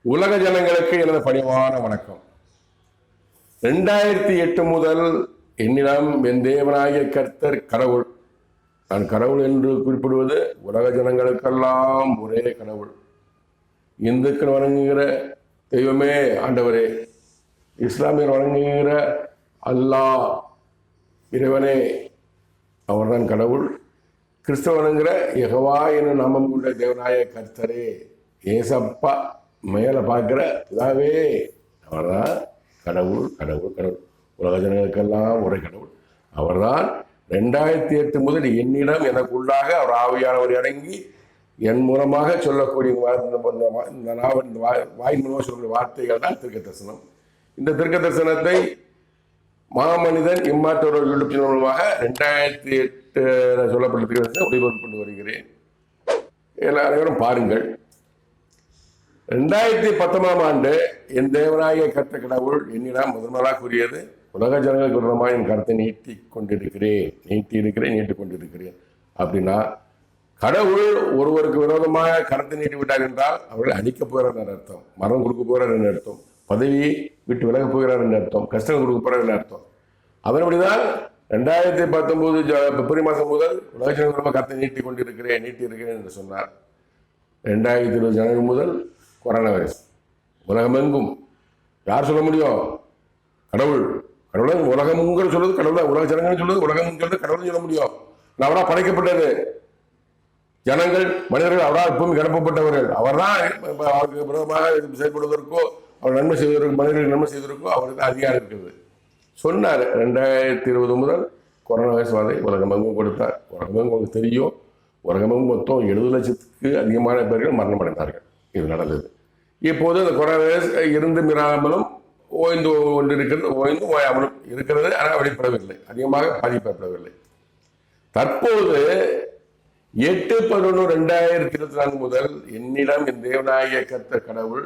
உலக ஜனங்களுக்கு எனது பணிவான வணக்கம். 2008 முதல் என்னிடம் என் தேவனாகிய கர்த்தர் கடவுள். நான் கடவுள் என்று குறிப்பிடுவது உலக ஜனங்களுக்கெல்லாம் ஒரே கடவுள். இந்துக்கள் வணங்குகிற தெய்வமே ஆண்டவரே, இஸ்லாமியர் வணங்குகிற அல்லாஹ் இறைவனே, அவர்தான் கடவுள். கிறிஸ்தவ வணங்குகிற யெகோவா என நாமம் கொண்ட தேவனாய கர்த்தரே, ஏசப்பா மேலே பார்க்குற பிதாவே, அவர்தான் கடவுள். கடவுள் கடவுள் உலக ஜனங்களுக்கெல்லாம் ஒரே கடவுள். அவர்தான் 2008 முதல் என்னிடம் எனக்குள்ளாக அவர் ஆவியானவர் இறங்கி என் மூலமாக சொல்லக்கூடிய வாயின் மூலமாக சொல்லக்கூடிய வார்த்தைகள் தான் தீர்க்க தரிசனம். இந்த தீர்க்க தரிசனத்தை மாமனிதன் இம்மாற்றோர் யூடியூப் சேனல் மூலமாக 2008 சொல்லப்பட்ட தீர்க்க தரிசனம் ஒளிபரப்பு கொண்டு வருகிறேன். எல்லாரும் பாருங்கள். 2019 ஆண்டு என் தேவனாகிய கர்த்தர் கடவுள் என்னிடம் முதன்முதலாக கூறியது, உலக ஜனங்களுக்கு விரோதமாக என் கருத்தை நீட்டி கொண்டிருக்கிறேன். அப்படின்னா கடவுள் ஒருவருக்கு விரோதமாக கருத்தை நீட்டி விட்டார் என்றால் அவர்கள் அழிக்க போகிறார் என்ற அர்த்தம், மரம் கொடுக்க போகிறார் என்ற அர்த்தம், பதவியை விட்டு விலக போகிறார் என்ற அர்த்தம், கஷ்டங்கள் கொடுக்க போகிறார் என்ற அர்த்தம். அதன்படிதான் 2019 பிப்ரவரி மாதம் முதல் உலக ஜனங்களுக்கு கருத்தை நீட்டி இருக்கிறேன் என்று சொன்னார். 2020 ஜனவரி முதல் கொரோனா வைரஸ் உலகமெங்கும். யார் சொல்ல முடியும்? கடவுள். கடவுள் உலகம்ங்கிற சொல்லுது கடவுள், உலக ஜனங்கள் சொல்லுது உலகம் சொல்றது கடவுள் சொல்ல முடியும். அவரால் படைக்கப்பட்டது ஜனங்கள், மனிதர்கள் அவரால் பூமி கிளப்பப்பட்டவர்கள். அவர் தான் அவருக்கு விரோதமாக செயல்படுவதற்கோ அவர் நன்மை செய்வதற்கு, மனிதர்களுக்கு நன்மை செய்வதற்கோ அவருக்கு அதிகாரம் இருக்கிறது சொன்னார். 2020 முதல் கொரோனா வைரஸ் வாதை உலகமெங்கும் கொடுத்தார். உலகமெங்கும் உங்களுக்கு தெரியும், உலகமெங்கும் மொத்தம் 70 லட்சத்துக்கு அதிகமான பேர்கள் மரணம் அடைந்தார்கள். இது நடந்தது. இப்போது இந்த கொரோனா வைரஸ் இருந்து மிராமலும் ஓய்ந்து கொண்டிருக்கிறது, ஓய்ந்து ஓயாமலும் இருக்கிறது. ஆனால் வெளிப்படவில்லை, அதிகமாக பாதிக்கப்படவில்லை. தற்போது 8/11/2024 முதல் என்னிடம் என் தேவனாகிய கர்த்தர் கடவுள்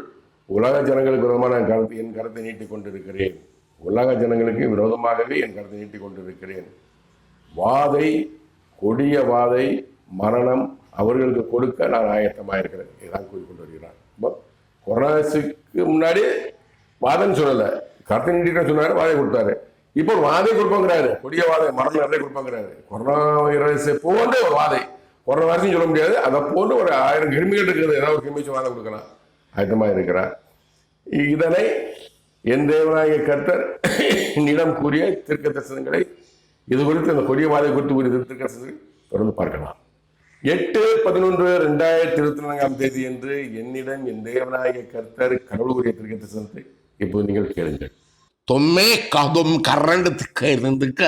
உலக ஜனங்களுக்கு விரோதமாக என் கருத்தை நீட்டிக் கொண்டிருக்கிறேன். உலக ஜனங்களுக்கு விரோதமாகவே என் கருத்தை நீட்டிக் கொண்டிருக்கிறேன். வாதை, கொடிய வாதை, மரணம் அவர்களுக்கு கொடுக்க நான் ஆயத்தமாக இருக்கிறேன். இதான் கூறிக்கொண்டு வருகிறார். கொரோனாவுக்கு முன்னாடி வாதம் சொல்லலை, கருத்தை நீட்டிக்க சொன்னாரு, வாதை கொடுத்தாரு. இப்போ வாதை கொடுப்பாங்கிறாரு, கொடிய வாதை, மரணம் நிறைய கொடுப்பாங்கிறாரு. கொரோனா வைரஸ் போன்ற ஒரு வாதை, கொரோனா வைரஸ் சொல்ல முடியாது, அதை போன்று ஒரு 1000 கிருமிகள் இருக்கிறது. ஏதாவது ஒரு கிருமி வாதை கொடுக்கலாம், ஆயத்தமாக இருக்கிறார். இதனை என் தேவனாகிய கர்த்தர் என்னிடம் கூறிய தீர்க்க தரிசனங்களை, இது குறித்து அந்த கொடிய வாதை குறித்து கூறிய தீர்க்க தரிசனங்களை தொடர்ந்து பார்க்கலாம். 8/11/2024 என்று என்னிடம் என் தேவனாகிய கர்த்தர் கடவுள் கூறிய தீர்க்க தரிசனத்தை இப்போது நீங்கள் கேளுங்கள். தொம்மே காதும் கரண்டத்துக்கு இருந்துக்க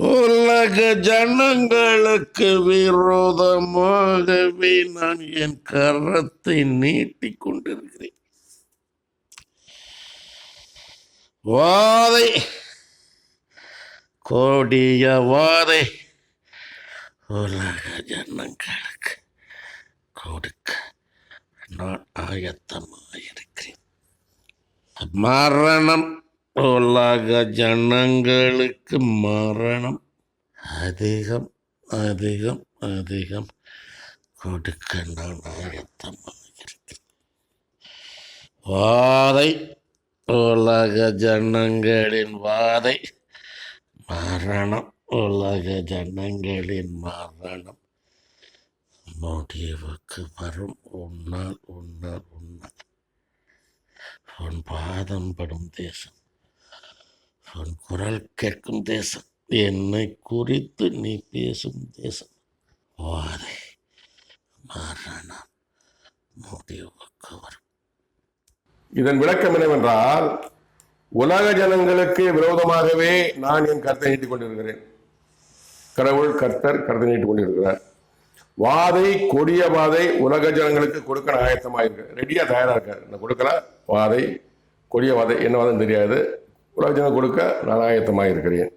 உலக ஜனங்களுக்கு விரோதமாகவே நான் என் கரத்தை நீட்டிக் கொண்டிருக்கிறேன். வாதை, கொடிய வாதை உலக ஜனங்களுக்கு கொடுக்க நான் ஆயத்தமாயிருக்கிறேன். மரணம், உலக ஜனங்களுக்கு மரணம் அதிகம் அதிகம் அதிகம் கொடுக்க நான் ஆயத்தமாயிருக்கிறேன். வாதை, உலக ஜனங்களின் வாதை, மரணம், உலக ஜனங்களின் மரணம் முடிவுக்கு வரும். உன்னால் உன் பாதம் படும் தேசம், உன் குரல் கேட்கும் தேசம், என்னை குறித்து நீ பேசும் தேசம். வாதை, மரணம் முடிவுக்கு வரும். இதன் விளக்கம் என்னவென்றால், உலக ஜனங்களுக்கு விரோதமாகவே நான் என் கருத்தை நீட்டிக் கொண்டிருக்கிறேன். கடவுள் கர்த்தர் கருத்தை நீட்டிக் கொண்டிருக்கிறார். வாதை, கொடிய வாதை உலக ஜனங்களுக்கு கொடுக்க நான் ஆயத்தமாக இருக்கேன். ரெடியா தயாரா இருக்கார். நான் கொடுக்கலாம். வாதை, கொடிய வாதை, என்ன வாதம் தெரியாது, உலக ஜனம் கொடுக்க நான் ஆயத்தமாக இருக்கிறேன்.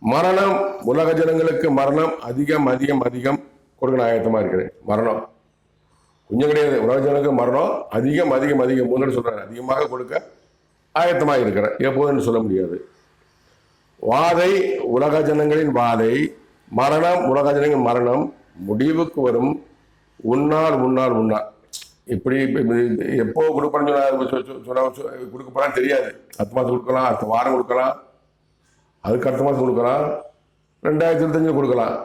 மரணம், உலக ஜனங்களுக்கு மரணம் அதிகம் அதிகம் அதிகம் கொடுக்க நான் ஆயத்தமாக இருக்கிறேன். மரணம் கொஞ்சம் கிடையாது, உலக ஜனங்களுக்கு மரணம் அதிகம் அதிகம் அதிகம், முன்னாடி சொல்றாரு, அதிகமாக கொடுக்க ஆயத்தமாக இருக்கிறேன். எப்போதுன்னு சொல்ல முடியாது. வாதை உலக ஜனங்களின் வாதை, மரணம் உலக ஜனங்களின் மரணம் முடிவுக்கு வரும். உன்னால் உன்னால் உன்னால் இப்படி எப்போ கொடுப்பான்னு கொடுக்க போறான்னு தெரியாது. அடுத்த மாதம் கொடுக்கலாம், அடுத்த வாரம் கொடுக்கலாம், அதுக்கு அடுத்த மாதம் கொடுக்கலாம், 2025 கொடுக்கலாம்.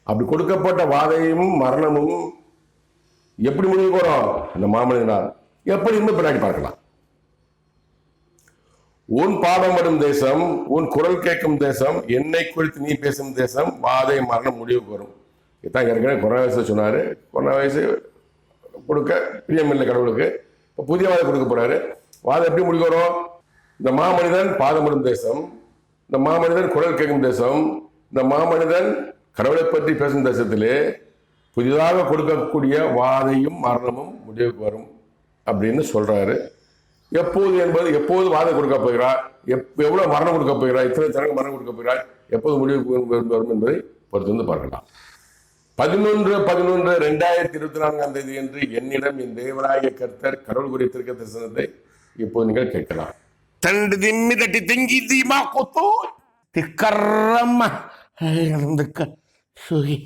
அப்படி கொடுக்கப்பட்ட வாதையும் மரணமும் எப்படி முடிவுக்கு வரும்? இந்த மாமனிதனால் எப்படி இன்னும் பின்னாடி பார்க்கலாம். உன் பாதம் வரும் தேசம், உன் குரல் கேட்கும் தேசம், என்னை குறித்து நீ பேசும் தேசம், வாதை மரணம் முடிவுக்கு வரும். இதான் ஏற்கனவே கொரோனா வயசு சொன்னாரு. கொரோனா வயசு கொடுக்க பிரியமில்லை கடவுளுக்கு. இப்போ புதிய வாதை கொடுக்க போறாரு. வாதை எப்படி முடிவு வரும்? இந்த மாமனிதன் பாதம் வரும் தேசம், இந்த மாமனிதன் குரல் கேட்கும் தேசம், இந்த மாமனிதன் கடவுளை பற்றி பேசும் தேசத்திலே புதிதாக கொடுக்கக்கூடிய வாதையும் மரணமும் முடிவுக்கு வரும் அப்படின்னு சொல்றாரு. எப்போது என்பது எப்போது வாதை கொடுக்க போகிறார், எவ்வளவு மரணம் கொடுக்க போகிறார், இத்தனை தரங்க மரணம் கொடுக்க போகிறார், எப்போது முடிவுக்கு வரும் என்பதை பொறுத்து வந்து பார்க்கலாம். 11/11/2024 என்று என்னிடம் என் தேவனாகிய கர்த்தர் கடவுள் குறித்திருக்க தரிசனத்தை இப்போது நீங்கள் கேட்கலாம். தண்டு திம்மி தட்டி திங்கி தீமா கொத்தோ திக்கரம்மா சுகி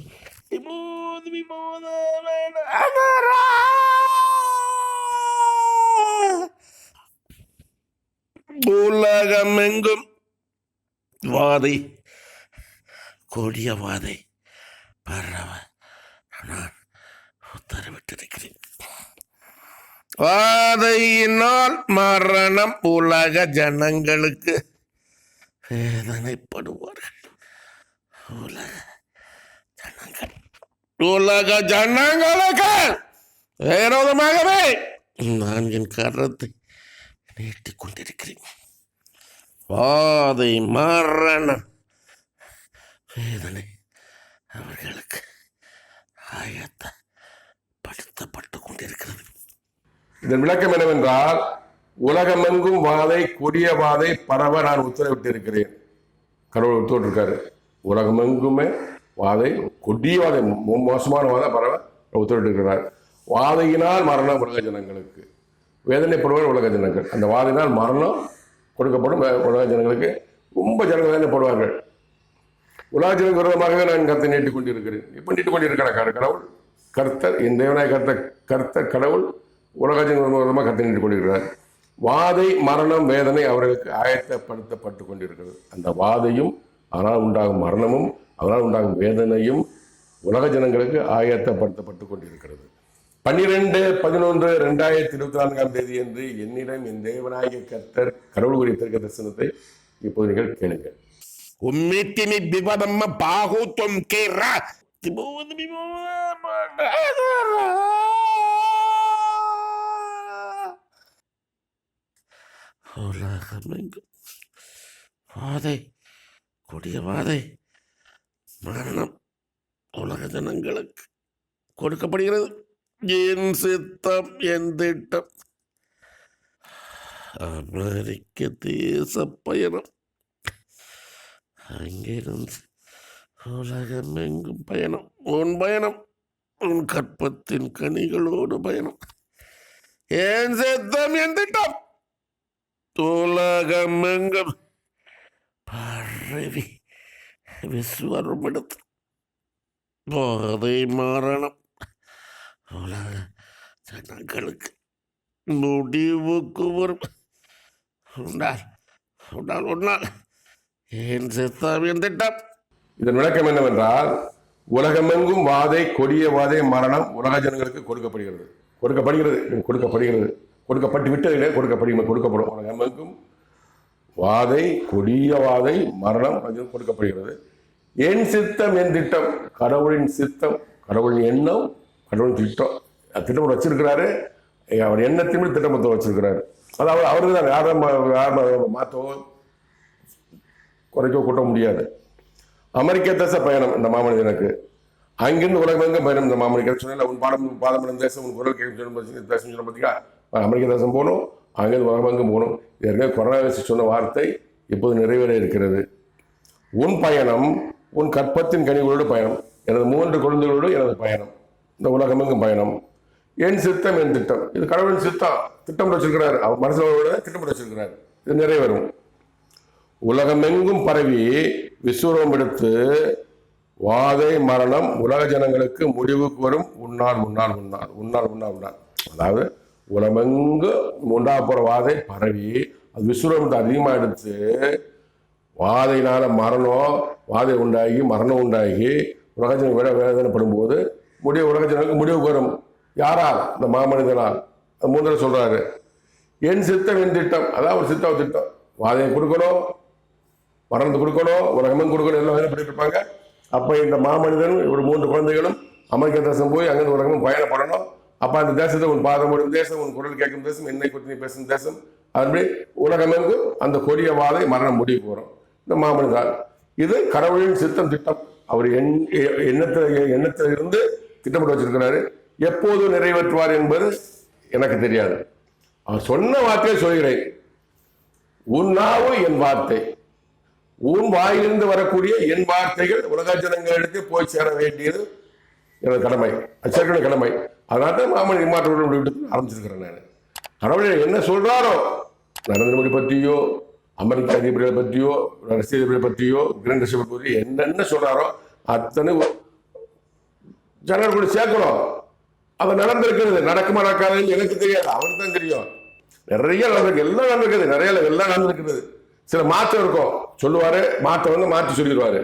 உலகமெங்கும் வாதை, கொடிய வாதை பரவ நான் உத்தரவிட்டிருக்கிறேன். வாதையினால் மரணம் உலக ஜனங்களுக்கு வேதனைப்படுவார்கள். உலக ஜனங்களுக்கு விரோதமாகவே நான் என் கரத்தை நீட்டிக் கொண்டிருக்கிறேன். வாதை மரணம் வேதனை அவர்களுக்கு ஆயத்தப்படுத்தப்பட்டு கொண்டிருக்கிறது. இதன் விளக்கம் என்னவென்றால், உலகமெங்கும் வாதை, கொடிய வாதை பரவ நான் உத்தரவிட்டு இருக்கிறேன். கடவுள் உத்தரவிட்டிருக்காரு. உலகமெங்குமே வாதை, கொடிய வாதை, மோசமான வாதை பரவ உத்தரவிட்டு இருக்கிறார். வாதையினால் மரணம் உலக ஜனங்களுக்கு வேதனைப்படுவார். உலக ஜனங்கள் அந்த வாதையினால் மரணம் கொடுக்கப்படும். உலக ஜனங்களுக்கு ரொம்ப ஜனங்கள் வேதனைப்படுவார்கள். உலக ஜனங்களுக்கு விரோதமாகவே நான் கருத்தை நீட்டிக் கொண்டிருக்கிறேன். இப்போ நீட்டிக் கொண்டிருக்கிற கடவுள் கர்த்தர், என் தேவனாய கர்த்தர் கடவுள் உலக ஜனங்களுக்கு விரோதமாக கருத்தை நீட்டிக் கொண்டிருக்கிறார். வாதை மரணம் வேதனை அவர்களுக்கு ஆயத்தப்படுத்தப்பட்டு கொண்டிருக்கிறது. அந்த வாதையும் அதனால் உண்டாகும் மரணமும் அதனால் உண்டாகும் வேதனையும் உலக ஜனங்களுக்கு ஆயத்தப்படுத்தப்பட்டு கொண்டிருக்கிறது. 12/11/2024 என்று என்னிடம் என் தேவனாகிய கர்த்தர் கடவுள் குறித்திருக்க தரிசனத்தை இப்போது நீங்கள் கேளுங்கள். உம்மிட்டினி விவதம்ம பாகூத்தம் கேரா உலகமெங்கும் வாதை, கொடிய வாதை, மரணம் உலக ஜனங்களுக்கு கொடுக்கப்படுகிறது. என் சித்தம், என் திட்டம் அமெரிக்க தேச பயணம், அங்கிருந்து உலகமெங்கும் பயணம். உன் பயணம், உன் கற்பத்தின் கனிகளோடு பயணம். என் சித்தம், என் திட்டம் உலகமெங்கும் பரவி விஸ்வரம் எடுத்து வாதை மரணம் உலக ஜனங்களுக்கு முடிவுக்கு வரும். உன்னால் என் சித்தம், என் திட்டம். இதன் விளக்கம் என்னவென்றால், உலகமெங்கும் வாதை, கொடிய வாதை, மரணம் உலக ஜனங்களுக்கு கொடுக்கப்படுகிறது. கொடுக்கப்பட்டு விட்டதில்லை, கொடுக்கப்படும். உலகமெங்கும் வாதை, கொடிய வாதை, மரணம் கொடுக்கப்படுகிறது. என் சித்தம், என் திட்டம், கடவுளின் சித்தம், கடவுளின் எண்ணம், கடவுளின் திட்டம். திட்டம் வச்சிருக்கிறாரு. அவர் எண்ணத்தையும் திட்டமத்தை வச்சிருக்கிறாரு. அதாவது அவருக்கு தான் யாரும் மாற்றவோ குறைக்கோ கூட்ட முடியாது. அமெரிக்க தேச பயணம் இந்த மாமனிதனுக்கு. அங்கிருந்து உலகமெங்கும் பயணம் இந்த மாமனிதனுக்கு. சொன்ன உன் பாதம் தேசம், உன் குரல் கேட்கும் தேசம் சொன்ன பார்த்தீங்களா? அமெரிக்க தேசம் போகணும், அங்கிருந்து உலகமெங்கும் போகணும். ஏற்கனவே கொரோனா வைரஸ் சொன்ன வார்த்தை இப்போது நிறைவேற இருக்கிறது. உன் பயணம், உன் கற்பத்தின் கனிகளோடு பயணம், எனது 3 குழந்தைகளோடு எனது பயணம், இந்த உலகமெங்கும் பயணம். என் சித்தம், என் திட்டம். இது கடவுளின் சித்தம், திட்டம் வச்சிருக்கிறார். அவர் மனசில் திட்டம் வச்சிருக்கிறார். இது நிறைவேறும். உலகமெங்கும் பரவி விஸ்வரூபம் எடுத்து வாதை மரணம் உலக ஜனங்களுக்கு முடிவுக்கு வரும் உன்னால் உன்னால் உன்னால் உன்னால் உன்னால் உன்னால். அதாவது உலகமெங்கும் உண்டாக போற வாதை பரவி அது விஸ்வரூபத்தை அதிகமாக எடுத்து வாதையினால வாதை உண்டாகி மரணம் உண்டாகி உலக ஜனம் வேதனைப்படும் போது உலக ஜனங்களுக்கு முடிவுக்கு வரும். யாரால்? இந்த மாமனிதனால். அது மூன்று சொல்றாரு, என் சித்தம் என் திட்டம். அதான் ஒரு சித்த திட்டம். வாதையை கொடுக்கணும், மரணத்தை கொடுக்கணும், உலகமும் கொடுக்கணும், எல்லாம் பண்ணிட்டு இருப்பாங்க. அப்போ இந்த மாமனிதன் ஒரு 3 குழந்தைகளும் அமெரிக்க தேசம் போய் அங்கிருந்து உலகமும் பயணப்படணும். அப்போ அந்த தேசத்தை உன் பாதம் ஒரு தேசம், உன் குரல் கேட்கும் தேசம், என்னை குறித்து நீ பேசும் தேசம், அதுபடி உலகமெங்கும் அந்த கொடிய வாதை மரணம் முடிவுக்கு வரும். இந்த மாமனிதன் இது கடவுளின் சித்தம் திட்டம். அவர் எண்ணத்தில் இருந்து திட்டமிட்டு வச்சிருக்கிறாரு. எப்போது நிறைவேற்றுவார் என்பது எனக்கு தெரியாது. அவர் சொன்ன வார்த்தையை சொல்கிறேன். உன் நாவு என் வார்த்தை, உன் வாயிலிருந்து வரக்கூடிய என் வார்த்தைகள் உலக ஜனங்களிடத்து போய் சேர வேண்டியது எனது கடமை, அச்சரிக்கணும் கடமை. அதனால தான் மாமன் இம்மாற்றம் விட்டு ஆரம்பிச்சிருக்கிறேன். நான் கடவுள் என்ன சொல்றாரோ, நரேந்திர மோடி பற்றியோ, அமெரிக்க அதிபர்களை பற்றியோ, ரஷ்ய அதிபர்களை பற்றியோ, உக்ரைன் ரஷ்யா பற்றியோ என்னென்ன சொல்றாரோ அத்தனை ஜனங்கள் கூட சேர்க்கணும். அது நடந்திருக்கிறது. நடக்குமா நடக்காதுன்னு எனக்கு தெரியாது, அவருக்கு தான் தெரியும். நிறைய நடந்திருக்கு, எல்லாம் நடந்திருக்குது, நிறைய எல்லாம் நடந்திருக்கிறது. சில மாற்றம் இருக்கும், சொல்லுவாரு, மாற்றம் மாற்றி சொல்லிடுவாரு.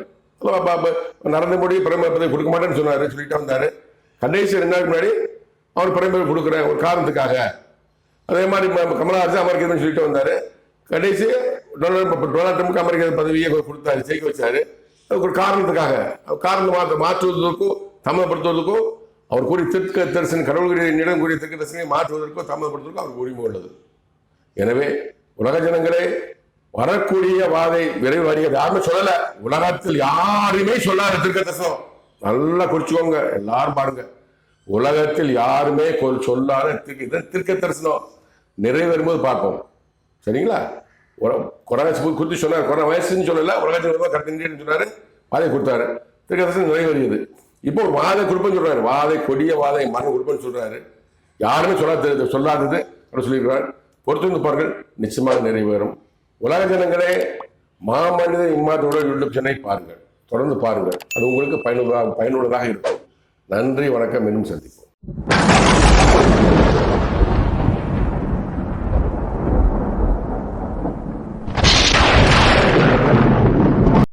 நடந்த முடி பிரதமர் பதவி கொடுக்க மாட்டேன்னு சொன்னாரு, சொல்லிட்டு வந்தாரு. கடைசி 2 நாளுக்கு முன்னாடி அவர் பிரதமர் கொடுக்குறேன் ஒரு காரணத்துக்காக. அதே மாதிரி கமலஹாசன் அமெரிக்கா சொல்லிட்டு வந்தாரு. கடைசி டொனால்ட் ட்ரம்ப்க்கு அமெரிக்க பதவியை கொடுத்தாரு, ஜெயிக்க வச்சாரு. ஒரு காரணத்துக்காக, காரணத்தை மாற்றுவதற்கும் தாமதப்படுத்துவதற்கும் அவர் கூடிய தெற்கு தரிசனம், கடவுள்களிடம் கூடிய தெற்கு தரிசனை மாற்றுவதற்கும் தாமதப்படுத்துவதற்கும் அவருக்கு உரிமை உள்ளது. எனவே உலக ஜனங்களே, வரக்கூடிய வாதை விரைவு வருகிறது. யாருமே சொல்லல, உலகத்தில் யாருமே சொல்லாத தெற்கு தரிசனம். நல்லா குறிச்சுக்கோங்க, எல்லாரும் பாருங்க. உலகத்தில் யாருமே சொல்லாத தெற்கு தரிசனம் நிறைவேறும்போது பார்ப்போம். சரிங்களா? கொரோனா குறித்து சொன்னார், கொரோனா வயசுன்னு சொல்லல, உலகத்தில் கரெக்ட் சொன்னாரு, வாதை கொடுத்தாரு, தெற்கு தரிசனம் நிறைவேறியது. இப்போ ஒரு வாதை கொடுப்பேன்னு சொல்றாரு, வாதை கொடிய வாதை மரணம் கொடுப்பேன்னு சொல்றாரு. யாருமே சொல்லாதது அவர் சொல்லியிருக்கிறார். பொறுத்து பாருங்கள், நிச்சயமாக நிறைவேறும். உலக ஜனங்களே, மாமனித இம்மாற்றோட யூடியூப் சேனலை பாருங்கள், தொடர்ந்து பாருங்கள். அது உங்களுக்கு பயனுள்ளதாக இருக்கும். நன்றி, வணக்கம். இன்னும் சந்திப்போம்.